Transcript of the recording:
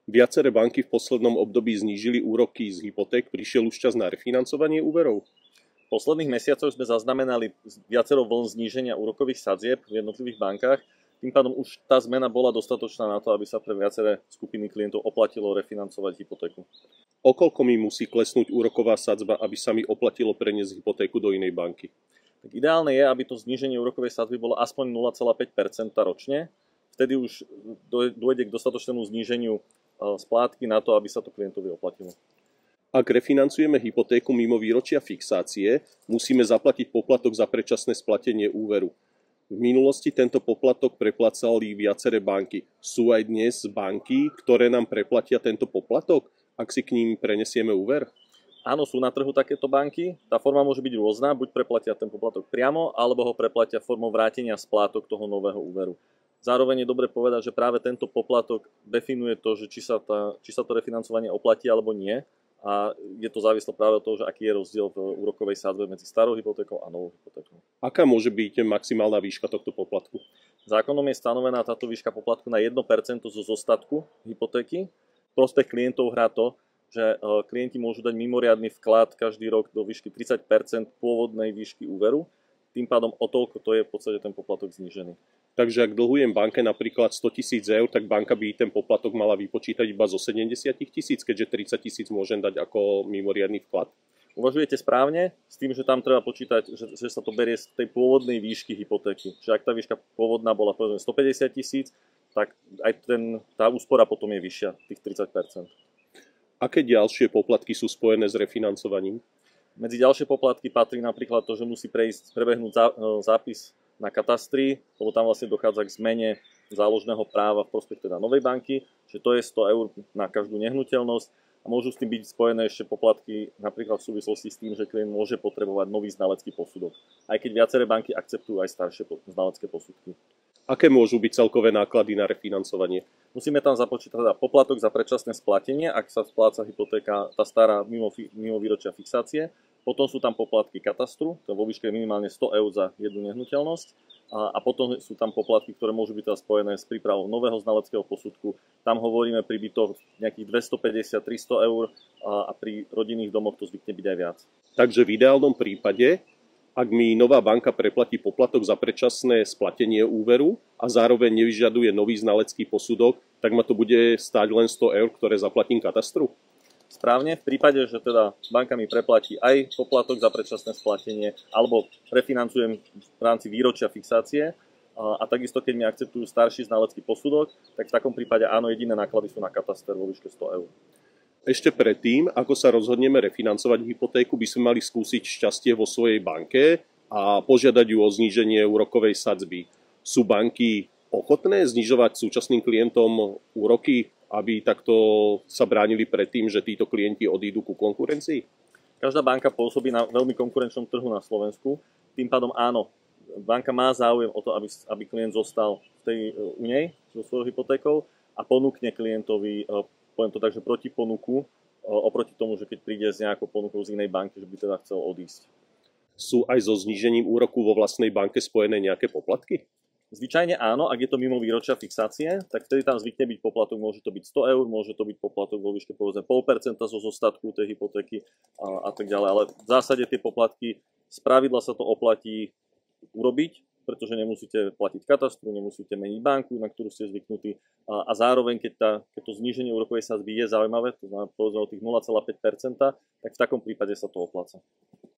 Viaceré banky v poslednom období znížili úroky z hypoték, prišiel už čas na refinancovanie úverov. V posledných mesiacoch sme zaznamenali viacero vln zníženia úrokových sadzieb v jednotlivých bankách. Tým pádom už tá zmena bola dostatočná na to, aby sa pre viaceré skupiny klientov oplatilo refinancovať hypotéku. O koľko mi musí klesnúť úroková sadzba, aby sa mi oplatilo preniesť hypotéku do inej banky? Tak ideálne je, aby to zníženie úrokovej sadzby bolo aspoň 0,5% ročne. Vtedy už dôjde k dostatočnému zníženiu splátky na to, aby sa to klientovi oplatilo. Ak refinancujeme hypotéku mimo výročia fixácie, musíme zaplatiť poplatok za predčasné splatenie úveru. V minulosti tento poplatok preplácali viaceré banky. Sú aj dnes banky, ktoré nám preplatia tento poplatok, ak si k ním prenesieme úver? Áno, sú na trhu takéto banky. Tá forma môže byť rôzna, buď preplatia ten poplatok priamo, alebo ho preplatia formou vrátenia splátok toho nového úveru. Zároveň je dobre povedať, že práve tento poplatok definuje to, že či sa to refinancovanie oplatí alebo nie. A je to závislé práve od toho, že aký je rozdiel v úrokovej sadzbe medzi starou hypotékou a novou hypotékou. Aká môže byť maximálna výška tohto poplatku? Zákonom je stanovená táto výška poplatku na 1% zo zostatku hypotéky. Prospech klientov hrá to, že klienti môžu dať mimoriadny vklad každý rok do výšky 30% pôvodnej výšky úveru. Tým pádom o toľko to je v podstate ten poplatok znížený. Takže ak dlhujem banke napríklad 100 000 eur, tak banka by ten poplatok mala vypočítať iba zo 70 000, keďže 30 000 môžem dať ako mimoriadny vklad. Uvažujete správne, s tým, že tam treba počítať, že sa to berie z tej pôvodnej výšky hypotéky. Čiže ak tá výška pôvodná bola povedzme 150 000, tak aj tá úspora potom je vyššia, tých 30%. Aké ďalšie poplatky sú spojené s refinancovaním? Medzi ďalšie poplatky patrí napríklad to, že musí prebehnúť zápis na katastri, lebo tam vlastne dochádza k zmene záložného práva v prospech teda novej banky, že to je 100 eur na každú nehnuteľnosť a môžu s tým byť spojené ešte poplatky napríklad v súvislosti s tým, že klient môže potrebovať nový znalecký posudok. Aj keď viaceré banky akceptujú aj staršie znalecké posudky. Aké môžu byť celkové náklady na refinancovanie? Musíme tam započítať teda poplatok za predčasné splatenie, ak sa spláca hypotéka tá stará mimo výročia fixácie. Potom sú tam poplatky katastru, to je vo výške minimálne 100 eur za jednu nehnuteľnosť. A potom sú tam poplatky, ktoré môžu byť teda spojené s prípravou nového znaleckého posudku. Tam hovoríme pri bytoch nejakých 250-300 eur a pri rodinných domoch to zvykne byť aj viac. Takže v ideálnom prípade, ak mi nová banka preplatí poplatok za predčasné splatenie úveru a zároveň nevyžaduje nový znalecký posudok, tak ma to bude stáť len 100 eur, ktoré zaplatím katastru? Správne, v prípade, že teda banka mi preplatí aj poplatok za predčasné splatenie alebo refinancujem v rámci výročia fixácie a takisto keď mi akceptujú starší znalecký posudok, tak v takom prípade áno, jediné náklady sú na kataster vo výške 100 eur. Ešte predtým, ako sa rozhodneme refinancovať hypotéku, by sme mali skúsiť šťastie vo svojej banke a požiadať ju o zníženie úrokovej sadzby. Sú banky ochotné znižovať súčasným klientom úroky, aby takto sa bránili pred tým, že títo klienti odídu ku konkurencii? Každá banka pôsobí na veľmi konkurenčnom trhu na Slovensku. Tým pádom áno, banka má záujem o to, aby klient zostal u nej so svojou hypotékou a ponúkne klientovi, poviem to tak, že proti ponuku, oproti tomu, že keď príde s nejakou ponukou z inej banky, že by teda chcel odísť. Sú aj so znížením úroku vo vlastnej banke spojené nejaké poplatky? Zvyčajne áno, ak je to mimo výročia fixácie, tak vtedy tam zvykne byť poplatok, môže to byť 100 eur, môže to byť poplatok vo výške povedzme 0,5% zo zostatku tej hypotéky a tak ďalej. Ale v zásade tie poplatky, spravidla sa to oplatí urobiť, pretože nemusíte platiť katastru, nemusíte meniť banku, na ktorú ste zvyknutí a zároveň, keď to zníženie úrokovej sadzby je zaujímavé, to znamená povedzme o tých 0,5%, tak v takom prípade sa to opláca.